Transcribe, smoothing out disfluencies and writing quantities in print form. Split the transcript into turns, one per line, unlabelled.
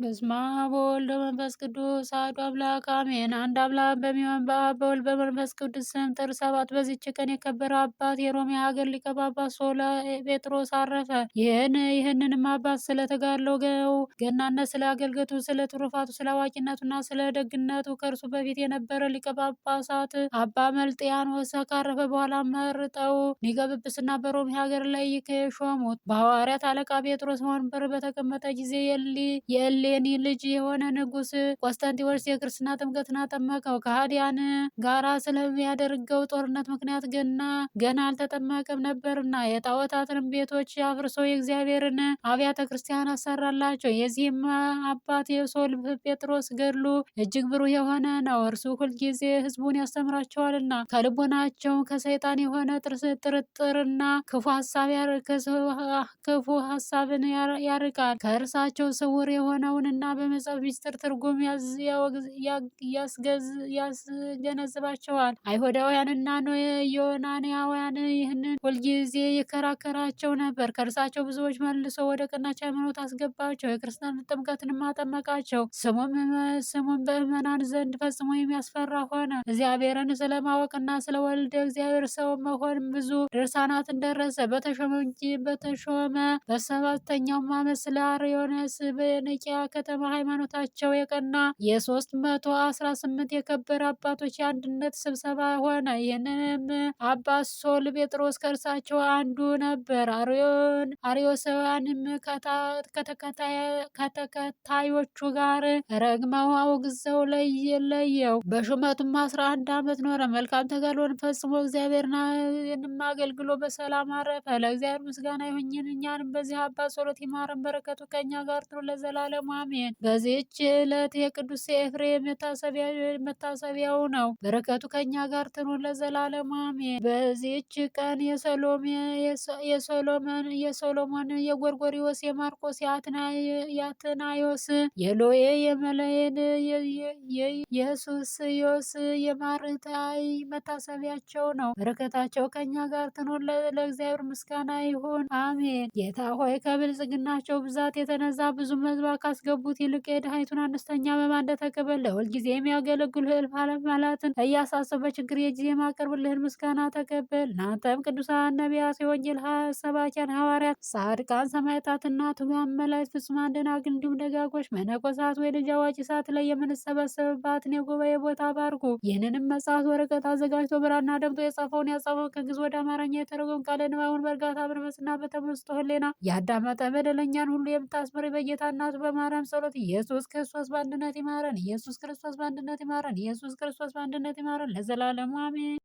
በስመ አብ ወወልድ ወመንፈስ ቅዱስ አሐዱ አምላክ አሜን። አንድ አምላክ በሚሆን በአብ በወልድ በመንፈስ ቅዱስ ስም ጥር 7 በዚች ቀን የከበረ አባት የሮሜ ሀገር ሊቀ ጳጳስ ሶላ ጴጥሮስ አረፈ። ይህንንም አባት ስለ ተጋድሎው ገናነት፣ ስለ አገልግሎቱ፣ ስለ ትሩፋቱ፣ ስለ አዋቂነቱና ስለ ደግነቱ ከእርሱ በፊት የነበረ ሊቀ ጳጳሳት አባ መልጥያኖስ ካረፈ በኋላ መርጠው ሊቀ ጵጵስና በሮሜ ሀገር ላይ ሾሙት። በሐዋርያት አለቃ ጴጥሮስ ወንበር በተቀመጠ ጊዜ የእሌኒ ልጅ የሆነ ንጉሥ ቆስጠንጢኖስ የክርስትና ጥምቀትን አጠመቀው። ከሃዲያን ጋራ ስለሚያደርገው ጦርነት ምክንያት ገና አልተጠመቀም ነበርና የጣዖታትን ቤቶች አፍርሶ የእግዚአብሔርን አብያተ ክርስቲያን አሰራላቸው። የዚህም አባት የሶል ጴጥሮስ ገድሉ እጅግ ብሩህ የሆነ ነው። እርሱ ሁልጊዜ ሕዝቡን ያስተምራቸዋልና ከልቦናቸው ከሰይጣን የሆነ ጥርጥርና ክፉ ሀሳብን ያርቃል። ከእርሳቸው ስውር የሆነውንና በመጽሐፍ ምስጢር ትርጉም ያስገነዝባቸዋል። አይሁዳውያንና ዮናንያውያን ይህንን ሁልጊዜ ይከራከራቸው ነበር። ከእርሳቸው ብዙዎች መልሶ ወደ ቀናች ሃይማኖት አስገባቸው። የክርስቲያን ጥምቀትንም አጠመቃቸው። ስሙም በምዕመናን ዘንድ ፈጽሞ የሚያስፈራ ሆነ። እግዚአብሔርን ስለማወቅና ስለ ወልደ እግዚአብሔር ሰው መሆን ብዙ ድርሳናትን ደረሰ። በተሾመ በሰባተኛውም ዓመት ስለ አርዮንስ በኒቅያ ከተማ ሃይማኖታቸው የቀና የ318 የከበረ አባቶች የአንድነት ስብሰባ ሆነ። ይህንንም አባት ሶል ጴጥሮስ ከእርሳቸው አንዱ ነበር። አርዮሳውያንም ከተከታዮቹ ጋር ረግመው አውግዘው ለየው። በሹመቱም 11 ዓመት ኖረ። መልካም ተጋድሎን ፈጽሞ እግዚአብሔርንም አገልግሎ በሰላም አረፈ። ለእግዚአብሔር ምስጋና ይሁን፣ እኛንም በዚህ አባት ጸሎት ይማረን፣ በረከቱ ከእኛ ጋር ትኑር ለዘላለሙ አሜን። በዚህች ዕለት የቅዱስ ኤፍሬም መታሰቢያው ነው። በረከቱ ከእኛ ጋር ትኑር ለዘላለሙ አሜን። በዚህች ቀን የሶሎሞን፣ የጎርጎሪዎስ፣ የማርቆስ፣ የአትናዮስ፣ የሎዬ፣ የመለየን፣ የሱስዮስ፣ የማርታይ መታሰቢያቸው ነው። በረከታቸው ከእኛ ጋር ትኑር ለእግዚአብሔር ምስጋና ይሁን አሜን። ጌታ ሆይ ከብልጽግናቸው ብዛት የተነሳ ብዙ መዝባ ካስገቡት ይልቅ የድሃይቱን አነስተኛ መባ እንደተቀበል ሁልጊዜ የሚያገለግሉ እልፍ አእላፍ መላእክትን እያሳሰቡ በችግር የጊዜ የማቀርብልህን ምስጋና ተቀበል። እናንተም ቅዱሳን ነቢያት፣ የወንጌል ሰባኪያን ሐዋርያት፣ ጻድቃን፣ ሰማዕታትና ትጉሃን መላእክት፣ ፍጹማን ደናግል እንዲሁም ደጋጎች መነኮሳት ወይ ልጅ አዋቂ ሳትለይ የምንሰበሰብባትን የጉባኤ ቦታ ባርኩ። ይህንንም መጽሐፍ ወረቀት አዘጋጅቶ ብራና ደምጦ የጻፈውን ያጻፈው ከግዕዝ ወደ አማርኛ የተረጎመውን ቃለ ንባቡን በእርጋታ በመንፈስና በተመስጦ ሕሊና ያዳመጠ በደለኛን ሁሉ የምታስምር በጌታ እናቱ በማርያም ጸሎት ኢየሱስ ክርስቶስ በአንድነት ይማረን። ኢየሱስ ክርስቶስ በአንድነት ይማረን። ኢየሱስ ክርስቶስ በአንድነት ይማረን ለዘላለሙ አሜን።